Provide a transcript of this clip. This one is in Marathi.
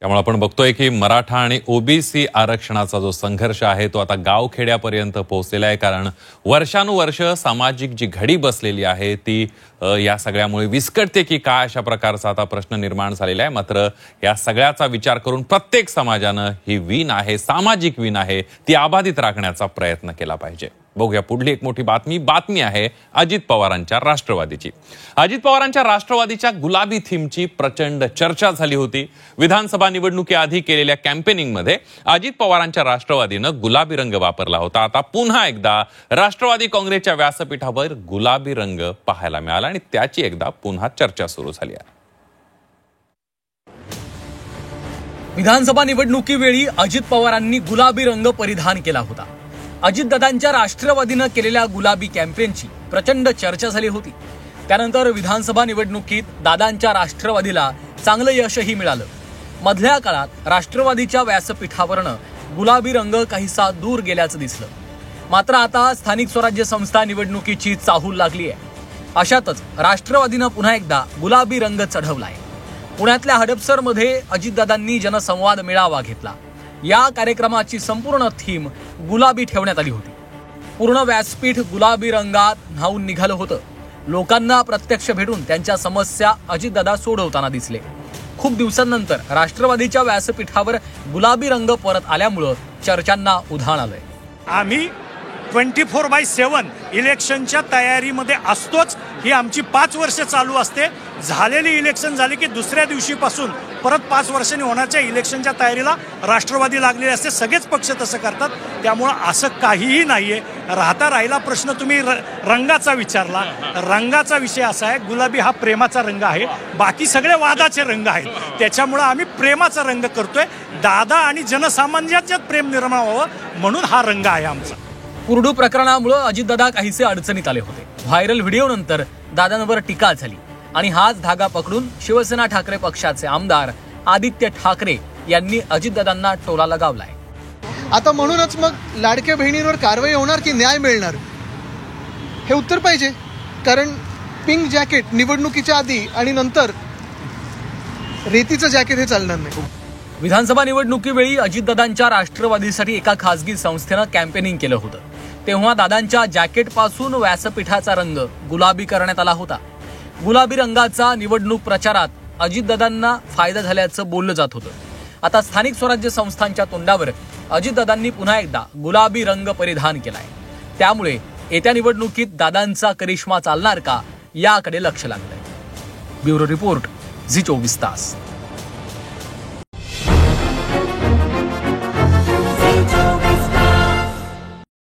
त्यामुळे आपण बघतोय की मराठा आणि ओबीसी आरक्षणाचा जो संघर्ष आहे तो आता गावखेड्यापर्यंत पोहोचलेला आहे। कारण वर्षानुवर्ष सामाजिक जी घडी बसलेली आहे ती या सगळ्यामुळे विस्कटते की काय अशा प्रकारचा आता प्रश्न निर्माण झालेला आहे। मात्र या सगळ्याचा विचार करून प्रत्येक समाजाने ही वीण आहे, सामाजिक वीण आहे, ती अबाधित राखण्याचा प्रयत्न केला पाहिजे। बघूया पुढली एक मोठी बातमी आहे अजित पवारांच्या राष्ट्रवादीची। अजित पवारांच्या राष्ट्रवादीच्या गुलाबी थीमची प्रचंड चर्चा झाली होती। विधानसभा निवडणुकीआधी केलेल्या कॅम्पेनिंग मध्ये अजित पवारांच्या राष्ट्रवादीनं गुलाबी रंग वापरला होता। आता पुन्हा एकदा राष्ट्रवादी काँग्रेसच्या व्यासपीठावर गुलाबी रंग पाहायला मिळाला आणि त्याची एकदा पुन्हा चर्चा सुरू झाली आहे। विधानसभा निवडणुकीवेळी अजित पवारांनी गुलाबी रंग परिधान केला होता। अजितदादांच्या राष्ट्रवादीनं केलेल्या गुलाबी कॅम्पेनची प्रचंड चर्चा झाली होती। त्यानंतर विधानसभा निवडणुकीत दादांच्या राष्ट्रवादीला चांगलं यशही मिळालं। मधल्या काळात राष्ट्रवादीच्या व्यासपीठावरनं गुलाबी रंग काहीसा दूर गेल्याचं दिसलं। मात्र आता स्थानिक स्वराज्य संस्था निवडणुकीची चाहूल लागली आहे। अशातच राष्ट्रवादीनं पुन्हा एकदा गुलाबी रंग चढवलाय। पुण्यातल्या हडपसरमध्ये अजितदादांनी जनसंवाद मेळावा घेतला। या कार्यक्रमाची संपूर्ण थीम गुलाबी ठेवण्यात आली होती। पूर्ण व्यासपीठ गुलाबी रंगात न्हाऊन निघालं होतं। लोकांना प्रत्यक्ष भेटून त्यांच्या समस्या अजितदादा सोडवताना दिसले। खूप दिवसांनंतर राष्ट्रवादीच्या व्यासपीठावर गुलाबी रंग परत आल्यामुळे चर्चांना उधाण आलंय। आम्ही 24/7 इलेक्शनच्या तयारीमध्ये असतोच। ही आमची 5 वर्ष चालू असते। झालेली इलेक्शन झाली की दुसऱ्या दिवशीपासून परत 5 वर्षांनी होण्याच्या इलेक्शनच्या तयारीला राष्ट्रवादी लागलेली असते। सगळेच पक्ष तसं करतात। त्यामुळे असं काहीही नाहीये। राहिला प्रश्न तुम्ही रंगाचा विचारला। रंगाचा विषय असा आहे, गुलाबी हा प्रेमाचा रंग आहे, बाकी सगळे वादाचे रंग आहेत। त्याच्यामुळे आम्ही प्रेमाचा रंग करतोय। दादा आणि जनसामान्याच्यात प्रेम निर्माण व्हावं म्हणून हा रंग आहे आमचा। कुरडू प्रकरणामुळे अजितदादा काहीसे अडचणीत आले होते। व्हायरल व्हिडिओ नंतर दादांवर टीका झाली आणि हाच धागा पकडून शिवसेना ठाकरे पक्षाचे आमदार आदित्य ठाकरे यांनी अजितदादांना टोला लगावलाय। आता म्हणूनच मग लाडक्या बहिणींवर कारवाई होणार की न्याय मिळणार हे उत्तर पाहिजे। कारण पिंक जॅकेट निवडणुकीच्या आधी आणि नंतर रेतीचं जॅकेट हे चालणार नाही। विधानसभा निवडणुकीवेळी अजितदादांच्या राष्ट्रवादीसाठी एका खासगी संस्थेनं कॅम्पेनिंग केलं होतं। तेव्हा दादांच्या जॅकेटपासून व्यासपीठाचा रंग गुलाबी करण्यात आला होता। गुलाबी रंगाचा निवडणूक प्रचारात अजितदादांना फायदा झाल्याचं बोललं जात होतं। आता स्थानिक स्वराज्य संस्थांच्या तोंडावर अजितदादांनी पुन्हा एकदा गुलाबी रंग परिधान केलाय। त्यामुळे येत्या निवडणुकीत दादांचा करिश्मा चालणार का याकडे लक्ष लागलंय। ब्युरो रिपोर्ट, झी 24 तास।